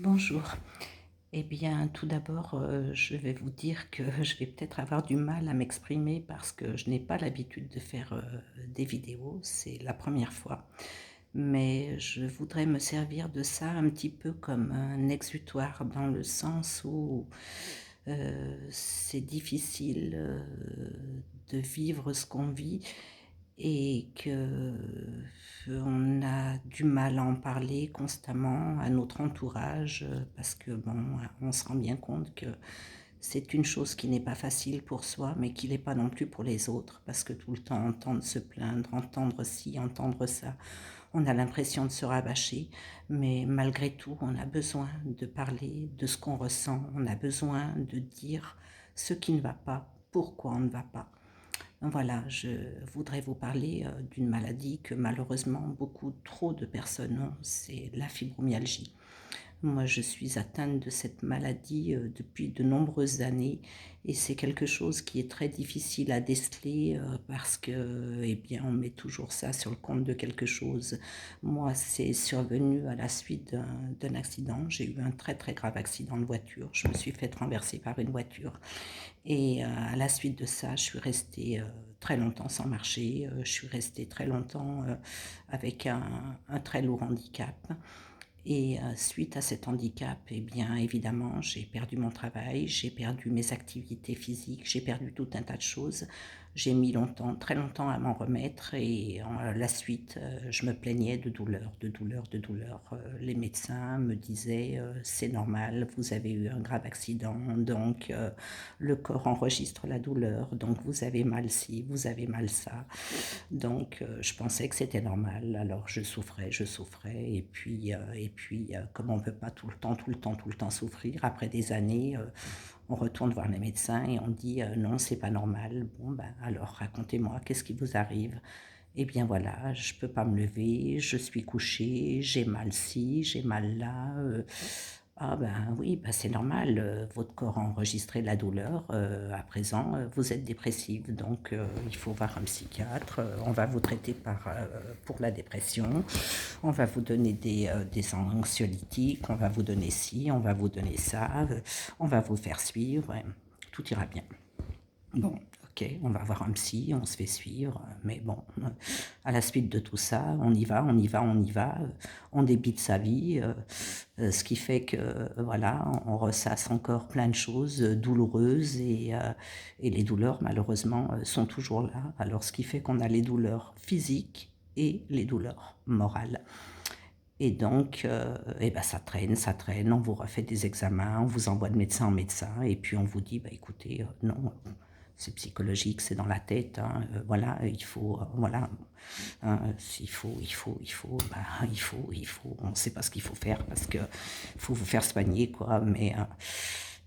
Bonjour. Eh bien, tout d'abord, je vais vous dire que je vais peut-être avoir du mal à m'exprimer parce que je n'ai pas l'habitude de faire, des vidéos, c'est la première fois. Mais je voudrais me servir de ça un petit peu comme un exutoire dans le sens où, c'est difficile, de vivre ce qu'on vit et que on a du mal à en parler constamment à notre entourage, parce que bon, on se rend bien compte que c'est une chose qui n'est pas facile pour soi, mais qui l'est pas non plus pour les autres, parce que tout le temps entendre se plaindre, entendre ci, entendre ça, on a l'impression de se rabâcher, mais malgré tout, on a besoin de parler de ce qu'on ressent, on a besoin de dire ce qui ne va pas, pourquoi on ne va pas. Voilà, je voudrais vous parler d'une maladie que malheureusement beaucoup trop de personnes ont, c'est la fibromyalgie. Moi, je suis atteinte de cette maladie depuis de nombreuses années et c'est quelque chose qui est très difficile à déceler parce que, eh bien, on met toujours ça sur le compte de quelque chose. Moi, c'est survenu à la suite d'un accident. J'ai eu un très très grave accident de voiture. Je me suis fait renverser par une voiture et à la suite de ça, je suis restée très longtemps sans marcher. Je suis restée très longtemps avec un très lourd handicap. Et suite à cet handicap, eh bien évidemment, j'ai perdu mon travail, j'ai perdu mes activités physiques, j'ai perdu tout un tas de choses. J'ai mis longtemps, très longtemps à m'en remettre et en la suite, je me plaignais de douleurs, de douleurs, de douleurs. Les médecins me disaient c'est normal, vous avez eu un grave accident, donc le corps enregistre la douleur, donc vous avez mal ci, vous avez mal ça. Donc je pensais que c'était normal, alors je souffrais, comme on ne peut pas tout le temps, tout le temps, tout le temps souffrir, après des années, on retourne voir les médecins et on dit non, c'est pas normal. Bon, ben alors racontez-moi, qu'est-ce qui vous arrive? Eh bien voilà, je peux pas me lever, je suis couchée, j'ai mal ci, j'ai mal là. Ah ben oui, ben c'est normal, votre corps a enregistré la douleur, à présent, vous êtes dépressive, donc il faut voir un psychiatre, on va vous traiter pour la dépression, on va vous donner des anxiolytiques, on va vous donner ci, on va vous donner ça, on va vous faire suivre, et tout ira bien. Bon, ok, on va voir un psy, on se fait suivre, mais bon, à la suite de tout ça, on y va, on y va, on y va, on débite sa vie, ce qui fait que, voilà, on ressasse encore plein de choses douloureuses et les douleurs, malheureusement, sont toujours là. Alors, ce qui fait qu'on a les douleurs physiques et les douleurs morales. Et donc, eh ben, ça traîne, on vous refait des examens, on vous envoie de médecin en médecin, et puis on vous dit, bah, écoutez, non, c'est psychologique, c'est dans la tête, hein, voilà, il faut, voilà, hein, il faut, on ne sait pas ce qu'il faut faire parce que faut vous faire soigner, quoi, mais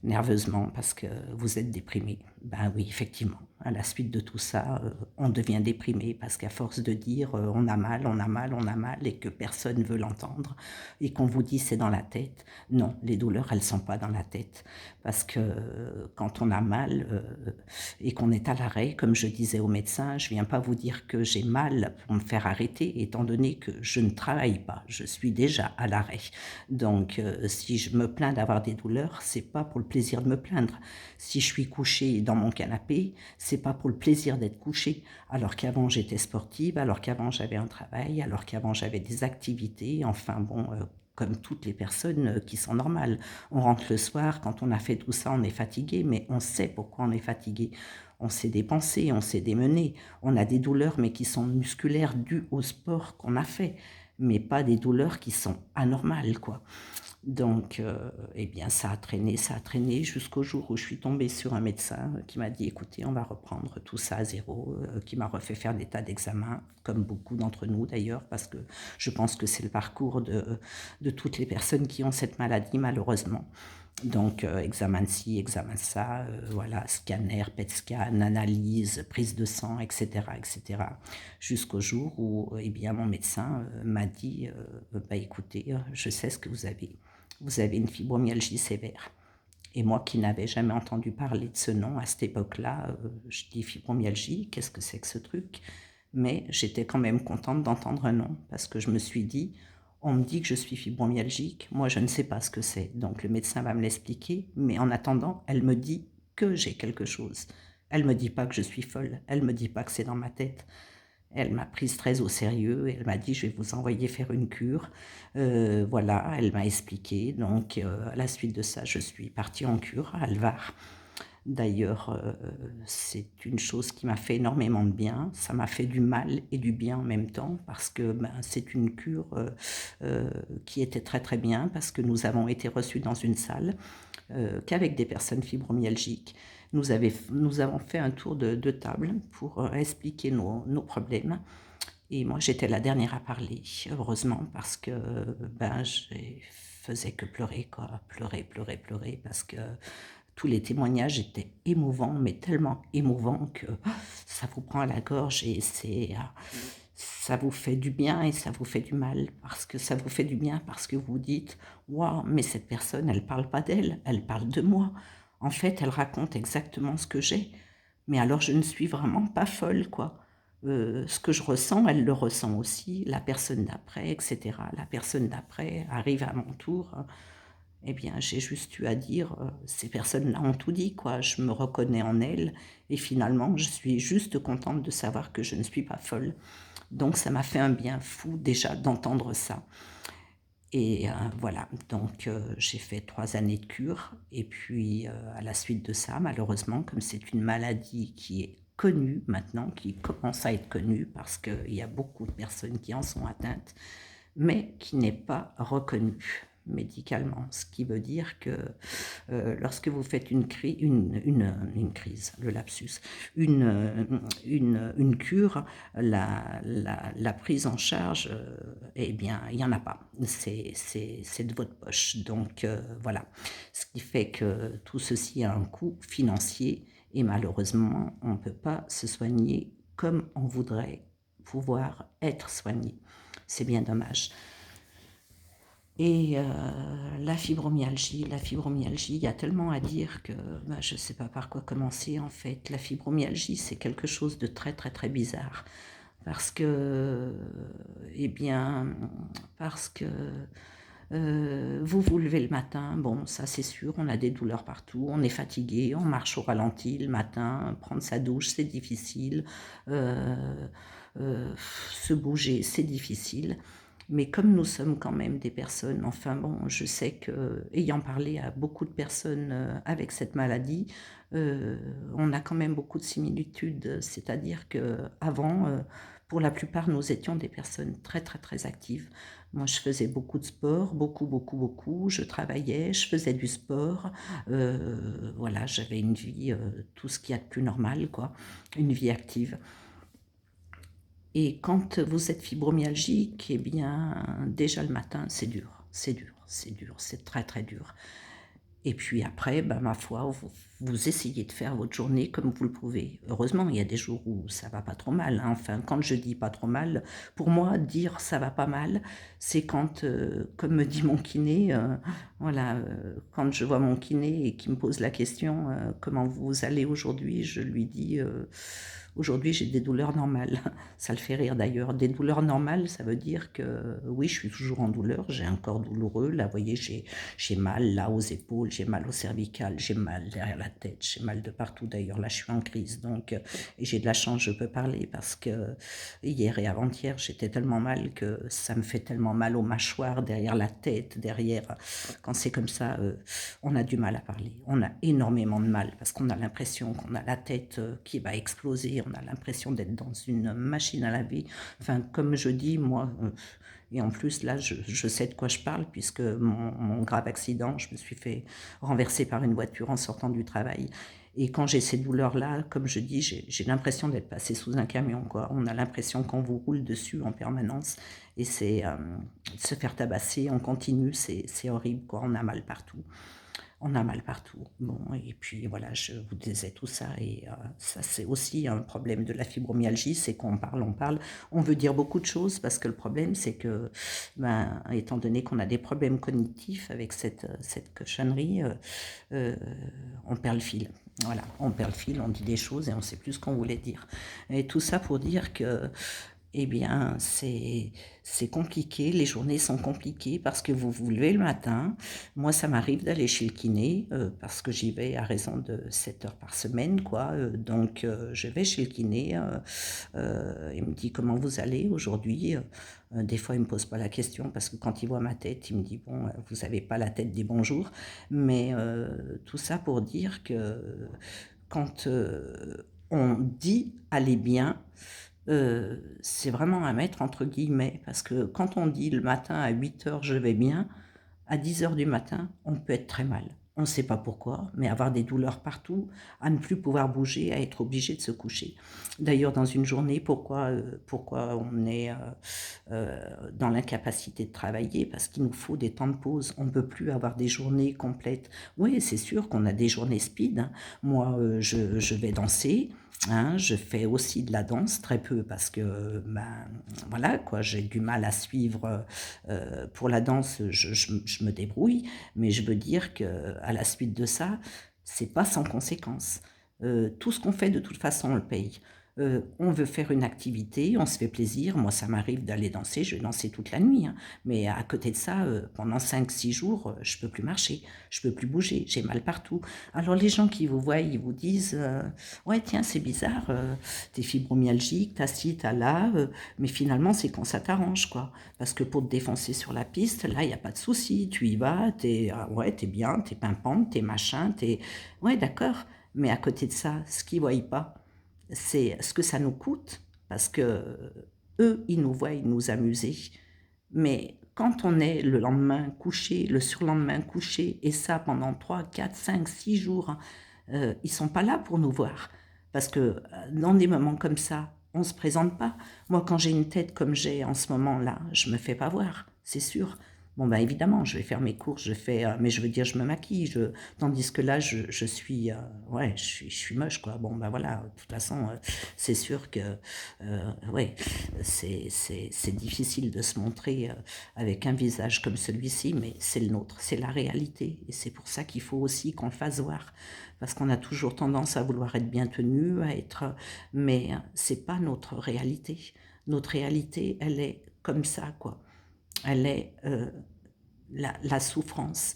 nerveusement parce que vous êtes déprimé. Ben oui, effectivement, à la suite de tout ça, on devient déprimé parce qu'à force de dire on a mal, on a mal, on a mal et que personne ne veut l'entendre et qu'on vous dit c'est dans la tête, non, les douleurs elles sont pas dans la tête parce que quand on a mal et qu'on est à l'arrêt, comme je disais au médecin, je viens pas vous dire que j'ai mal pour me faire arrêter étant donné que je ne travaille pas, je suis déjà à l'arrêt. Donc si je me plains d'avoir des douleurs, c'est pas pour le plaisir de me plaindre. Si je suis couchée dans mon canapé, c'est pas pour le plaisir d'être couchée. Alors qu'avant j'étais sportive, alors qu'avant j'avais un travail, alors qu'avant j'avais des activités, enfin bon, comme toutes les personnes qui sont normales. On rentre le soir, quand on a fait tout ça, on est fatigué, mais on sait pourquoi on est fatigué. On s'est dépensé, on s'est démené, on a des douleurs mais qui sont musculaires dues au sport qu'on a fait, mais pas des douleurs qui sont anormales, quoi. Donc, eh bien, ça a traîné jusqu'au jour où je suis tombée sur un médecin qui m'a dit, écoutez, on va reprendre tout ça à zéro, qui m'a refait faire des tas d'examens, comme beaucoup d'entre nous d'ailleurs, parce que je pense que c'est le parcours de toutes les personnes qui ont cette maladie, malheureusement. Donc, examen de ci, examen de ça, voilà, scanner, PET scan, analyse, prise de sang, etc., etc. Jusqu'au jour où, eh bien, mon médecin m'a dit, bah, écoutez, je sais ce que vous avez. Vous avez une fibromyalgie sévère. Et moi qui n'avais jamais entendu parler de ce nom à cette époque-là, je dis fibromyalgie, qu'est-ce que c'est que ce truc? Mais j'étais quand même contente d'entendre un nom parce que je me suis dit, On me dit que je suis fibromyalgique, moi je ne sais pas ce que c'est, donc le médecin va me l'expliquer, mais en attendant, elle me dit que j'ai quelque chose. Elle me dit pas que je suis folle, elle me dit pas que c'est dans ma tête. Elle m'a prise très au sérieux et elle m'a dit: «Je vais vous envoyer faire une cure». Voilà, elle m'a expliqué, donc à la suite de ça, je suis partie en cure à Alvar. D'ailleurs, c'est une chose qui m'a fait énormément de bien. Ça m'a fait du mal et du bien en même temps parce que, ben, c'est une cure, qui était très, très bien parce que nous avons été reçus dans une salle, qu'avec des personnes fibromyalgiques. Nous avons fait un tour de table pour, expliquer nos problèmes et moi j'étais la dernière à parler, heureusement parce que, ben, j'ai faisais que pleurer quoi, pleurer, pleurer, pleurer parce que tous les témoignages étaient émouvants, mais tellement émouvants que ça vous prend à la gorge et ça vous fait du bien et ça vous fait du mal. Parce que ça vous fait du bien parce que vous dites: «Waouh, mais cette personne, elle parle pas d'elle, elle parle de moi. En fait, elle raconte exactement ce que j'ai. Mais alors je ne suis vraiment pas folle, quoi». Ce que je ressens, elle le ressent aussi, la personne d'après et cetera. La personne d'après arrive à mon tour, eh bien, j'ai juste eu à dire, «Ces personnes-là ont tout dit, quoi. Je me reconnais en elles et finalement, je suis juste contente de savoir que je ne suis pas folle». Donc ça m'a fait un bien fou déjà d'entendre ça et voilà, donc j'ai fait 3 années de cure et puis, à la suite de ça, malheureusement, comme c'est une maladie qui est connue maintenant, qui commence à être connue parce qu'il y a beaucoup de personnes qui en sont atteintes, mais qui n'est pas reconnue médicalement. Ce qui veut dire que, lorsque vous faites une crise, le lapsus, une cure, la prise en charge, eh bien, il y en a pas. C'est de votre poche. Donc, voilà. Ce qui fait que tout ceci a un coût financier et malheureusement, on ne peut pas se soigner comme on voudrait pouvoir être soigné. C'est bien dommage. Et la fibromyalgie, il y a tellement à dire que bah, je ne sais pas par quoi commencer en fait. La fibromyalgie, c'est quelque chose de très très très bizarre parce que, eh bien, parce que vous vous levez le matin, bon, ça c'est sûr, on a des douleurs partout, on est fatigué, on marche au ralenti le matin, prendre sa douche, c'est difficile, euh, se bouger, c'est difficile. Mais comme nous sommes quand même des personnes, enfin bon, je sais que, ayant parlé à beaucoup de personnes avec cette maladie, on a quand même beaucoup de similitudes. C'est-à-dire que avant, pour la plupart, nous étions des personnes très très très actives. Moi, je faisais beaucoup de sport, beaucoup beaucoup beaucoup. Je travaillais, je faisais du sport. Voilà, j'avais une vie, tout ce qu'il y a de plus normal, quoi, une vie active. Et quand vous êtes fibromyalgique, eh bien, déjà le matin, c'est dur, c'est dur, c'est dur, c'est très très dur. Et puis après, bah, ma foi, vous essayez de faire votre journée comme vous le pouvez. Heureusement, il y a des jours où ça va pas trop mal, hein. Enfin, quand je dis pas trop mal, pour moi, dire ça va pas mal, c'est quand, comme me dit mon kiné, voilà, quand je vois mon kiné et qu'il me pose la question, comment vous allez aujourd'hui, je lui dis, aujourd'hui j'ai des douleurs normales. Ça le fait rire d'ailleurs. Des douleurs normales, ça veut dire que oui, je suis toujours en douleur, j'ai un corps douloureux. Là, vous voyez, j'ai mal là aux épaules, j'ai mal au cervical, j'ai mal derrière la tête, j'ai mal de partout. D'ailleurs, là, je suis en crise. Donc, et j'ai de la chance, je peux parler parce que hier et avant-hier, j'étais tellement mal que ça me fait tellement mal aux mâchoires, derrière la tête, derrière. Quand c'est comme ça, on a du mal à parler. On a énormément de mal parce qu'on a l'impression qu'on a la tête qui va exploser. On a l'impression d'être dans une machine à laver. Enfin, comme je dis, moi, et en plus, là, je sais de quoi je parle, puisque mon grave accident, je me suis fait renverser par une voiture en sortant du travail. Et quand j'ai ces douleurs-là, comme je dis, j'ai l'impression d'être passé sous un camion, quoi. On a l'impression qu'on vous roule dessus en permanence. Et c'est se faire tabasser en continu, c'est horrible, quoi. On a mal partout. On a mal partout. Bon, et puis voilà, je vous disais tout ça. Et ça, c'est aussi un problème de la fibromyalgie, c'est qu'on parle, on parle. On veut dire beaucoup de choses parce que le problème, c'est que, ben, étant donné qu'on a des problèmes cognitifs avec cette cochonnerie, euh, on perd le fil. Voilà, on perd le fil, on dit des choses et on ne sait plus ce qu'on voulait dire. Et tout ça pour dire que Eh bien, c'est compliqué, les journées sont compliquées parce que vous vous levez le matin. Moi, ça m'arrive d'aller chez le kiné, parce que j'y vais à raison de 7 heures par semaine, quoi, donc je vais chez le kiné, il me dit: «Comment vous allez aujourd'hui?» Des fois, il me pose pas la question parce que quand il voit ma tête, il me dit: «Bon, vous avez pas la tête des bons jours», mais tout ça pour dire que quand, on dit: «Aller bien», c'est vraiment à mettre entre guillemets parce que quand on dit le matin à 8 heures «Je vais bien», à 10 heures du matin, on peut être très mal. On ne sait pas pourquoi, mais avoir des douleurs partout, à ne plus pouvoir bouger, à être obligé de se coucher. D'ailleurs, dans une journée, pourquoi on est dans l'incapacité de travailler? Parce qu'il nous faut des temps de pause. On ne peut plus avoir des journées complètes. Oui, c'est sûr qu'on a des journées speed, hein. Moi, je vais danser. Hein, je fais aussi de la danse, très peu, parce que ben, voilà, quoi, j'ai du mal à suivre. Pour la danse, je me débrouille, mais je veux dire qu'à la suite de ça, c'est pas sans conséquence. Tout ce qu'on fait, de toute façon, on le paye. On veut faire une activité, on se fait plaisir. Moi, ça m'arrive d'aller danser, je vais danser toute la nuit, hein. Mais à côté de ça, pendant 5, 6 jours, je peux plus marcher, je peux plus bouger, j'ai mal partout. Alors les gens qui vous voient, ils vous disent ouais, tiens, c'est bizarre, t'es fibromyalgique, t'as ci, t'as là, mais finalement, c'est quand ça t'arrange, quoi. Parce que pour te défoncer sur la piste, là, il n'y a pas de souci. Tu y vas, ouais, t'es bien, t'es pimpante, t'es machin, t'es... Ouais, d'accord. Mais à côté de ça, ce qu'ils ne voient pas, c'est ce que ça nous coûte. Parce que eux, ils nous voient nous amuser. Mais quand on est le lendemain couché, le surlendemain couché, et ça pendant 3, 4, 5, 6 jours, ils sont pas là pour nous voir. Parce que dans des moments comme ça, on se présente pas. Moi, quand j'ai une tête comme j'ai en ce moment-là, je me fais pas voir, c'est sûr. Bon, bah évidemment, je vais faire mes courses, mais je veux dire, je me maquille, tandis que là, je suis, ouais, je suis moche, quoi. Bon, bah voilà, de toute façon, c'est sûr que, ouais, c'est difficile de se montrer avec un visage comme celui-ci, mais c'est le nôtre, c'est la réalité. Et c'est pour ça qu'il faut aussi qu'on le fasse voir. Parce qu'on a toujours tendance à vouloir être bien tenu, mais c'est pas notre réalité. Notre réalité, elle est comme ça, quoi. Elle est la souffrance.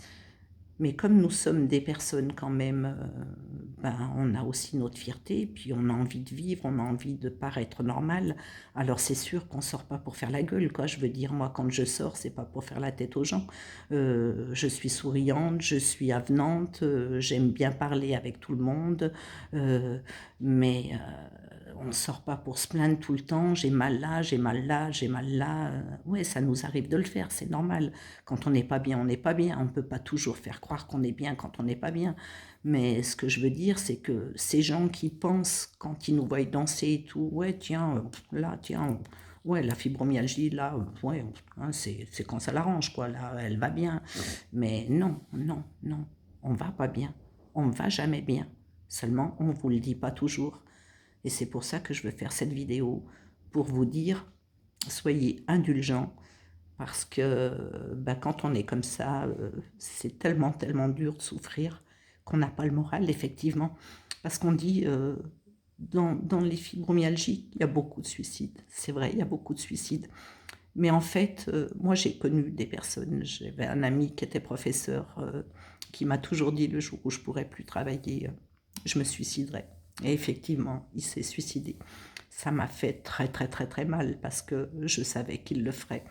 Mais comme nous sommes des personnes quand même, ben, on a aussi notre fierté, puis on a envie de vivre, on a envie de paraître normal. Alors c'est sûr qu'on sort pas pour faire la gueule, quoi. Je veux dire, moi, quand je sors, c'est pas pour faire la tête aux gens. Je suis souriante, je suis avenante, j'aime bien parler avec tout le monde, euh, mais on ne sort pas pour se plaindre tout le temps. J'ai mal là, j'ai mal là, j'ai mal là. Ouais, ça nous arrive de le faire, c'est normal. Quand on n'est pas bien, on n'est pas bien. On ne peut pas toujours faire croire qu'on est bien quand on n'est pas bien. Mais ce que je veux dire, c'est que ces gens qui pensent, quand ils nous voient danser et tout, ouais, tiens, là, tiens, ouais, la fibromyalgie, là, ouais, hein, c'est quand ça l'arrange, quoi, là, elle va bien. Mais non, non, non, on va pas bien. On ne va jamais bien. Seulement, on ne vous le dit pas toujours. Et c'est pour ça que je veux faire cette vidéo, pour vous dire, soyez indulgents, parce que quand on est comme ça, c'est tellement, tellement dur de souffrir qu'on n'a pas le moral, effectivement. Parce qu'on dit, dans les fibromyalgies, il y a beaucoup de suicides. C'est vrai, il y a beaucoup de suicides. Mais en fait, moi j'ai connu des personnes, j'avais un ami qui était professeur, qui m'a toujours dit le jour où je pourrais plus travailler, je me suiciderai. Et effectivement, il s'est suicidé. Ça m'a fait très très très très mal parce que je savais qu'il le ferait.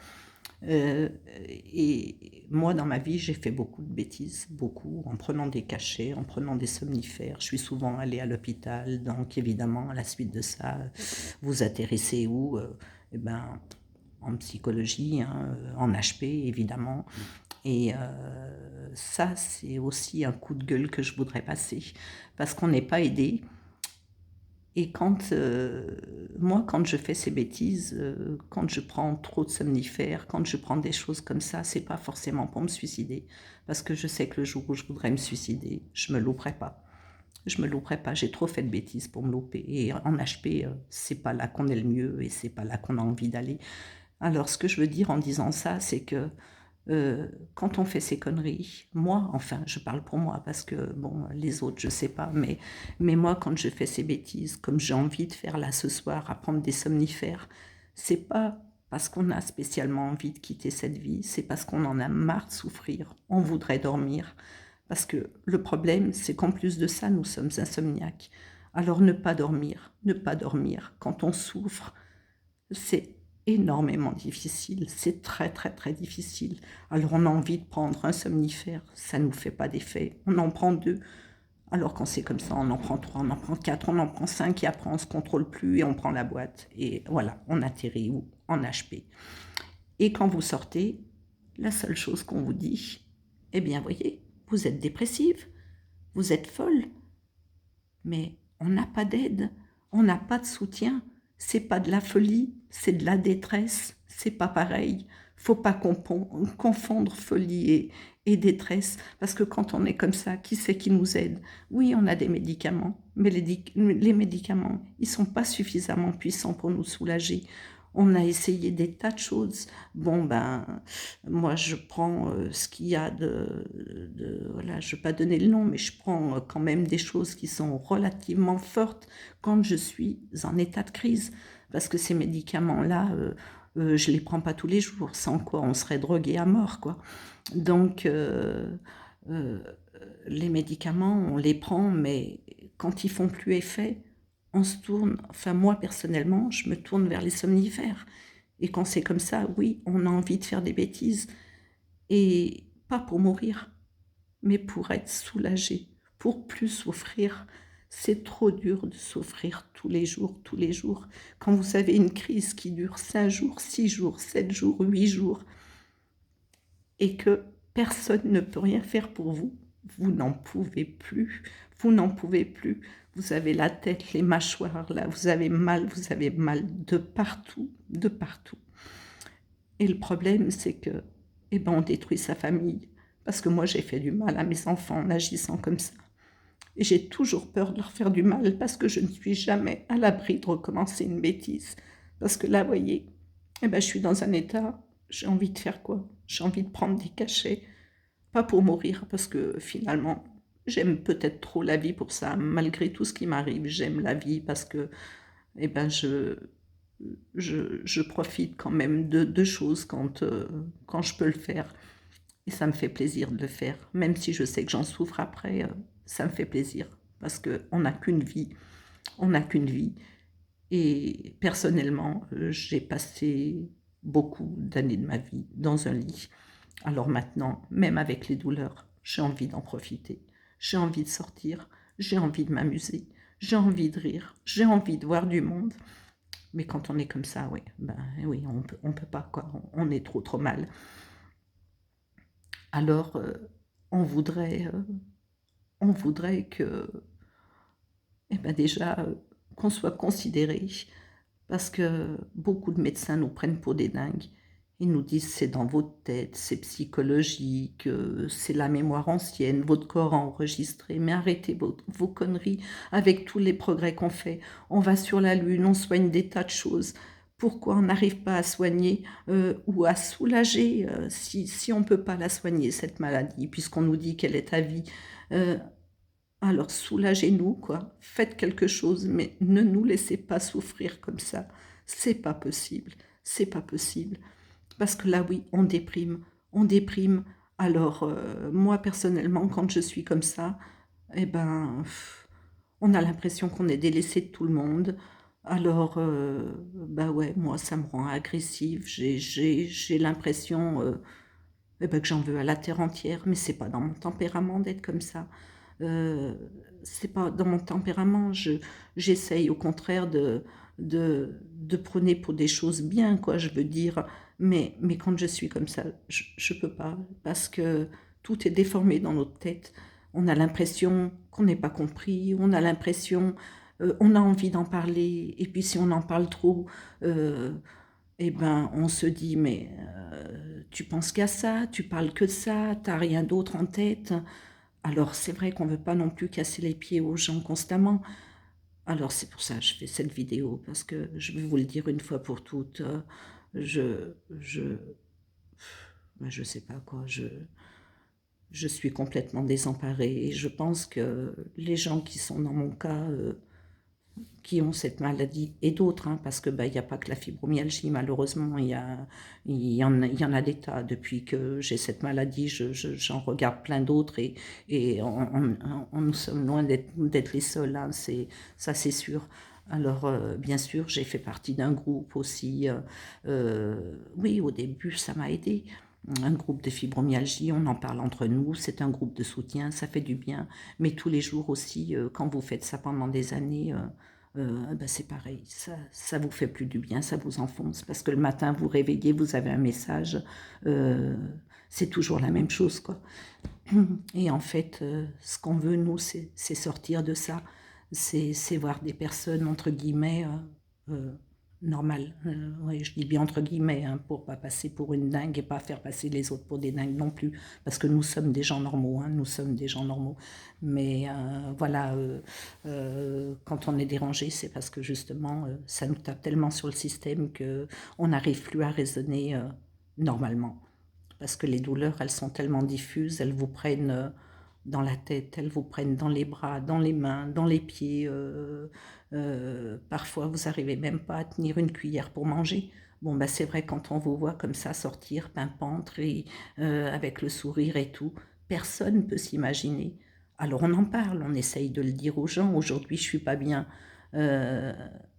Et moi, dans ma vie, j'ai fait beaucoup de bêtises, beaucoup, en prenant des cachets, en prenant des somnifères. Je suis souvent allée à l'hôpital, donc évidemment, à la suite de ça, vous atterrissez où? Eh ben, en psychologie, hein, en HP, évidemment. Et ça, c'est aussi un coup de gueule que je voudrais passer, parce qu'on n'est pas aidé. Et moi, quand je fais ces bêtises, quand je prends trop de somnifères, quand je prends des choses comme ça, c'est pas forcément pour me suicider, parce que je sais que le jour où je voudrais me suicider, je me louperai pas. Je me louperai pas, j'ai trop fait de bêtises pour me louper. Et en HP, c'est pas là qu'on est le mieux et c'est pas là qu'on a envie d'aller. Alors, ce que je veux dire en disant ça, c'est que quand on fait ces conneries, moi, enfin, je parle pour moi parce que, bon, les autres, je sais pas, mais moi, quand je fais ces bêtises, comme j'ai envie de faire là ce soir, à prendre des somnifères, C'est pas parce qu'on a spécialement envie de quitter cette vie, c'est parce qu'on en a marre de souffrir, on voudrait dormir. Parce que le problème, c'est qu'en plus de ça, nous sommes insomniaques. Alors ne pas dormir quand on souffre, c'est énormément difficile, c'est très très très difficile. Alors on a envie de prendre un somnifère, ça ne nous fait pas d'effet, on en prend 2. Alors quand c'est comme ça, on en prend 3, on en prend 4, on en prend 5 et après on se contrôle plus et on prend la boîte. Et voilà, on atterrit où? En HP. Et quand vous sortez, la seule chose qu'on vous dit, eh bien voyez, vous êtes dépressive, vous êtes folle, mais on n'a pas d'aide, on n'a pas de soutien, c'est pas de la folie, c'est de la détresse, c'est pas pareil. Faut pas confondre folie et détresse, parce que quand on est comme ça, qui c'est qui nous aide? Oui, on a des médicaments, mais les médicaments, ils sont pas suffisamment puissants pour nous soulager. On a essayé des tas de choses. Bon, ben, moi, je prends ce qu'il y a voilà, je ne vais pas donner le nom, mais je prends quand même des choses qui sont relativement fortes quand je suis en état de crise. Parce que ces médicaments-là, je ne les prends pas tous les jours, sans quoi on serait drogué à mort, quoi. Donc, euh, les médicaments, on les prend, mais quand ils font plus effet, on se tourne, enfin moi personnellement, je me tourne vers les somnifères. Et quand c'est comme ça, oui, on a envie de faire des bêtises. Et pas pour mourir, mais pour être soulagé, pour plus souffrir. C'est trop dur de souffrir tous les jours, tous les jours. Quand vous avez une crise qui dure 5 jours, 6 jours, 7 jours, 8 jours, et que personne ne peut rien faire pour vous, vous n'en pouvez plus, vous n'en pouvez plus. Vous avez la tête, les mâchoires, là, vous avez mal de partout, de partout. Et le problème, c'est que, eh ben, on détruit sa famille. Parce que moi, j'ai fait du mal à mes enfants en agissant comme ça. Et j'ai toujours peur de leur faire du mal parce que je ne suis jamais à l'abri de recommencer une bêtise. Parce que là, vous voyez, eh ben, je suis dans un état, j'ai envie de faire quoi? J'ai envie de prendre des cachets. Pas pour mourir, parce que finalement, j'aime peut-être trop la vie pour ça. Malgré tout ce qui m'arrive, j'aime la vie parce que eh ben, je profite quand même de choses quand je peux le faire. Et ça me fait plaisir de le faire. Même si je sais que j'en souffre après, ça me fait plaisir. Parce qu'on n'a qu'une vie. On n'a qu'une vie. Et personnellement, j'ai passé beaucoup d'années de ma vie dans un lit. Alors maintenant, même avec les douleurs, j'ai envie d'en profiter. J'ai envie de sortir. J'ai envie de m'amuser. J'ai envie de rire. J'ai envie de voir du monde. Mais quand on est comme ça, oui, ben oui, on peut pas, quoi. On est trop mal. Alors, on voudrait, euh, on voudrait que, eh ben déjà, qu'on soit considéré, parce que beaucoup de médecins nous prennent pour des dingues. Ils nous disent c'est dans votre tête, c'est psychologique, c'est la mémoire ancienne, votre corps a enregistré. Mais arrêtez vos conneries avec tous les progrès qu'on fait. On va sur la Lune, on soigne des tas de choses. Pourquoi on n'arrive pas à soigner ou à soulager si on ne peut pas la soigner, cette maladie, puisqu'on nous dit qu'elle est à vie? euh, alors soulagez-nous, quoi. Faites quelque chose, mais ne nous laissez pas souffrir comme ça. C'est pas possible. C'est pas possible. Parce que là, oui, on déprime. On déprime. Alors, moi, personnellement, quand je suis comme ça, eh ben, on a l'impression qu'on est délaissé de tout le monde. Alors, bah ouais, moi, ça me rend agressive. J'ai l'impression eh ben, que j'en veux à la terre entière, mais c'est pas dans mon tempérament d'être comme ça. Euh, c'est pas dans mon tempérament. J'essaye au contraire de prôner pour des choses bien, quoi, je veux dire. Mais quand je suis comme ça, je peux pas, parce que tout est déformé dans notre tête. On a l'impression qu'on n'est pas compris, on a l'impression, on a envie d'en parler, et puis si on en parle trop, euh, eh ben, on se dit, mais tu penses qu'à ça, tu parles que de ça, t'as rien d'autre en tête. Alors c'est vrai qu'on ne veut pas non plus casser les pieds aux gens constamment. Alors c'est pour ça que je fais cette vidéo, parce que je vais vous le dire une fois pour toutes, je, je sais pas quoi, je suis complètement désemparée et je pense que les gens qui sont dans mon cas qui ont cette maladie et d'autres, hein, parce que il n'y a pas que la fibromyalgie, malheureusement, il y en a des tas. Depuis que j'ai cette maladie, j'en regarde plein d'autres et nous sommes loin d'être les seuls, hein, ça c'est sûr. Alors, bien sûr, j'ai fait partie d'un groupe aussi. Oui, au début, ça m'a aidé. Un groupe de fibromyalgie, on en parle entre nous, c'est un groupe de soutien, ça fait du bien. Mais tous les jours aussi, quand vous faites ça pendant des années, ben c'est pareil, ça vous fait plus du bien, ça vous enfonce, parce que le matin vous réveillez, vous avez un message, euh, c'est toujours la même chose, quoi. Et en fait, ce qu'on veut, nous, c'est sortir de ça, c'est voir des personnes, entre guillemets, euh, normales. Oui, je dis bien entre guillemets, hein, pour pas passer pour une dingue et pas faire passer les autres pour des dingues non plus, parce que nous sommes des gens normaux, hein, nous sommes des gens normaux. Mais voilà, quand on est dérangé, c'est parce que justement, ça nous tape tellement sur le système que on n'arrive plus à raisonner normalement. Parce que les douleurs, elles sont tellement diffuses, elles vous prennent dans la tête, elles vous prennent dans les bras, dans les mains, dans les pieds. Parfois, vous n'arrivez même pas à tenir une cuillère pour manger. Bon, bah, c'est vrai, quand on vous voit comme ça sortir, pimpante, et, avec le sourire et tout, personne ne peut s'imaginer. Alors on en parle, on essaye de le dire aux gens, aujourd'hui je suis pas bien. Euh,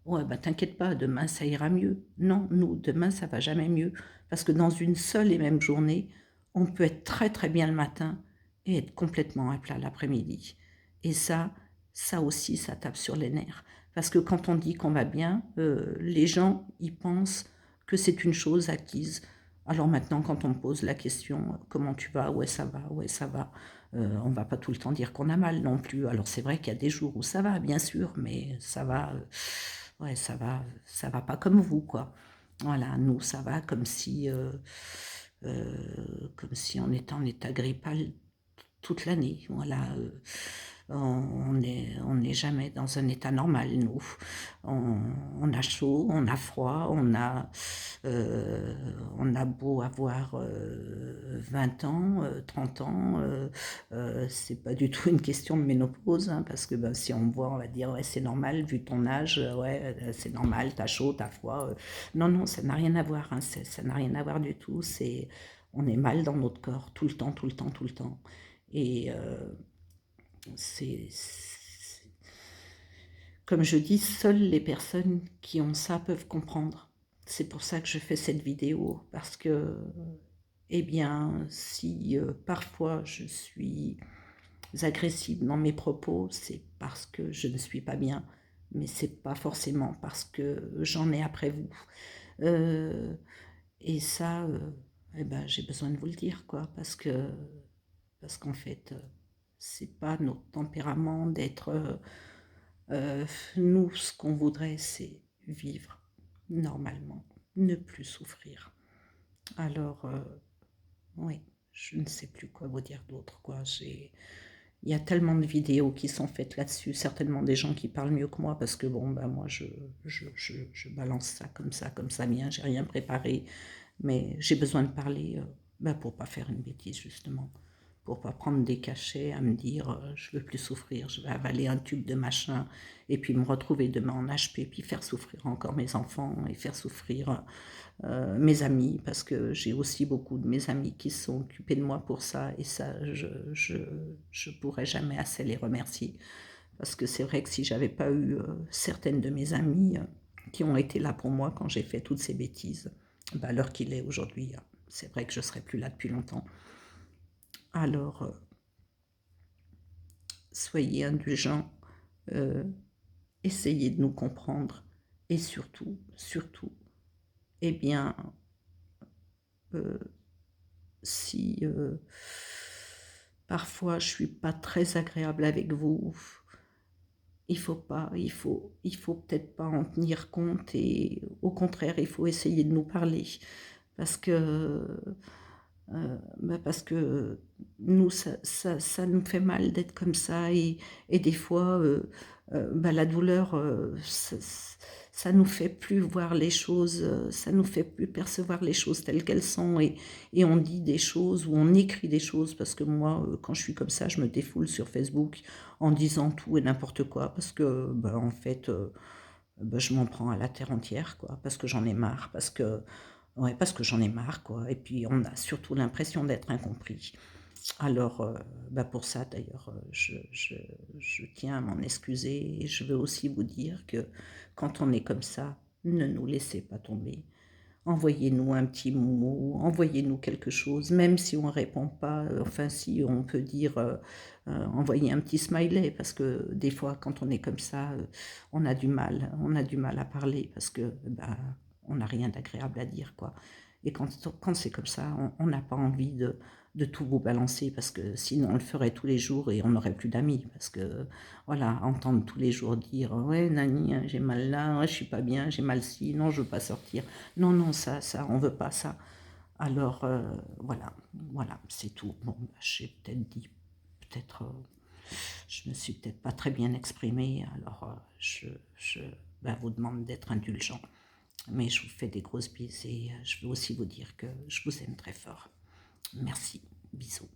ouais, bah t'inquiète pas, demain ça ira mieux. Non, nous, demain ça va jamais mieux. Parce que dans une seule et même journée, on peut être très très bien le matin et être complètement à plat l'après-midi. Et ça aussi, ça tape sur les nerfs. Parce que quand on dit qu'on va bien, les gens, ils pensent que c'est une chose acquise. Alors maintenant, quand on me pose la question, comment tu vas? Ouais, ça va. On va pas tout le temps dire qu'on a mal non plus. Alors c'est vrai qu'il y a des jours où ça va, bien sûr, mais ça va, ouais, ça va pas comme vous, quoi. Voilà, nous, ça va comme si on était en état grippal toute l'année. Voilà, on n'est jamais dans un état normal, nous. On a chaud, on a froid, euh, on a beau avoir 20 ans, 30 ans, c'est pas du tout une question de ménopause, hein, parce que ben, si on me voit, on va dire, ouais, c'est normal, vu ton âge, ouais, c'est normal, t'as chaud, t'as froid. Non, non, ça n'a rien à voir, hein, ça n'a rien à voir du tout. On est mal dans notre corps, tout le temps, tout le temps, tout le temps. Et c'est, comme je dis, seules les personnes qui ont ça peuvent comprendre. C'est pour ça que je fais cette vidéo, parce que, eh bien, si parfois je suis agressive dans mes propos, c'est parce que je ne suis pas bien, mais c'est pas forcément parce que j'en ai après vous. Euh, et ça, eh ben, j'ai besoin de vous le dire, quoi, parce qu'en fait, c'est pas notre tempérament d'être. Nous, ce qu'on voudrait, c'est vivre normalement, ne plus souffrir. Alors, oui, je ne sais plus quoi vous dire d'autre, quoi. Il y a tellement de vidéos qui sont faites là-dessus, certainement des gens qui parlent mieux que moi, parce que bon, ben moi, je balance ça comme ça vient, j'ai rien préparé, mais j'ai besoin de parler ben, pour pas faire une bêtise, justement, pour pas prendre des cachets à me dire je veux plus souffrir, je vais avaler un tube de machin, et puis me retrouver demain en HP, puis faire souffrir encore mes enfants, et faire souffrir mes amis, parce que j'ai aussi beaucoup de mes amis qui se sont occupés de moi pour ça, et ça, je pourrais jamais assez les remercier. Parce que c'est vrai que si j'avais pas eu certaines de mes amies qui ont été là pour moi quand j'ai fait toutes ces bêtises, bah, à l'heure qu'il est aujourd'hui, c'est vrai que je serais plus là depuis longtemps. Alors, soyez indulgents, euh, essayez de nous comprendre, et surtout, surtout, eh bien, euh, si parfois je suis pas très agréable avec vous, il faut peut-être pas en tenir compte et au contraire, il faut essayer de nous parler parce que parce que nous, ça nous fait mal d'être comme ça et des fois, bah, la douleur, ça nous fait plus voir les choses, ça nous fait plus percevoir les choses telles qu'elles sont et on dit des choses ou on écrit des choses parce que moi, quand je suis comme ça, je me défoule sur Facebook en disant tout et n'importe quoi parce que, bah, en fait, bah, je m'en prends à la terre entière, quoi, parce que j'en ai marre, parce que ouais, parce que j'en ai marre, quoi et puis on a surtout l'impression d'être incompris. Alors, bah, pour ça d'ailleurs, je tiens à m'en excuser et je veux aussi vous dire que quand on est comme ça, ne nous laissez pas tomber. Envoyez-nous un petit mot, envoyez-nous quelque chose, même si on ne répond pas, enfin si on peut dire, envoyer un petit smiley parce que des fois quand on est comme ça, on a du mal à parler parce que, bah, on n'a rien d'agréable à dire, quoi et quand c'est comme ça, on n'a pas envie de tout vous balancer parce que sinon on le ferait tous les jours et on n'aurait plus d'amis parce que, voilà, entendre tous les jours dire: «Ouais, nani, j'ai mal là, ouais, je suis pas bien, j'ai mal ci, non, je veux pas sortir». Non, non, ça, on veut pas ça. Alors, voilà, voilà, c'est tout. Bon, bah, j'ai peut-être dit, peut-être, je me suis peut-être pas très bien exprimée, alors je bah, vous demande d'être indulgent. Mais je vous fais des grosses bises et je veux aussi vous dire que je vous aime très fort. Merci, bisous.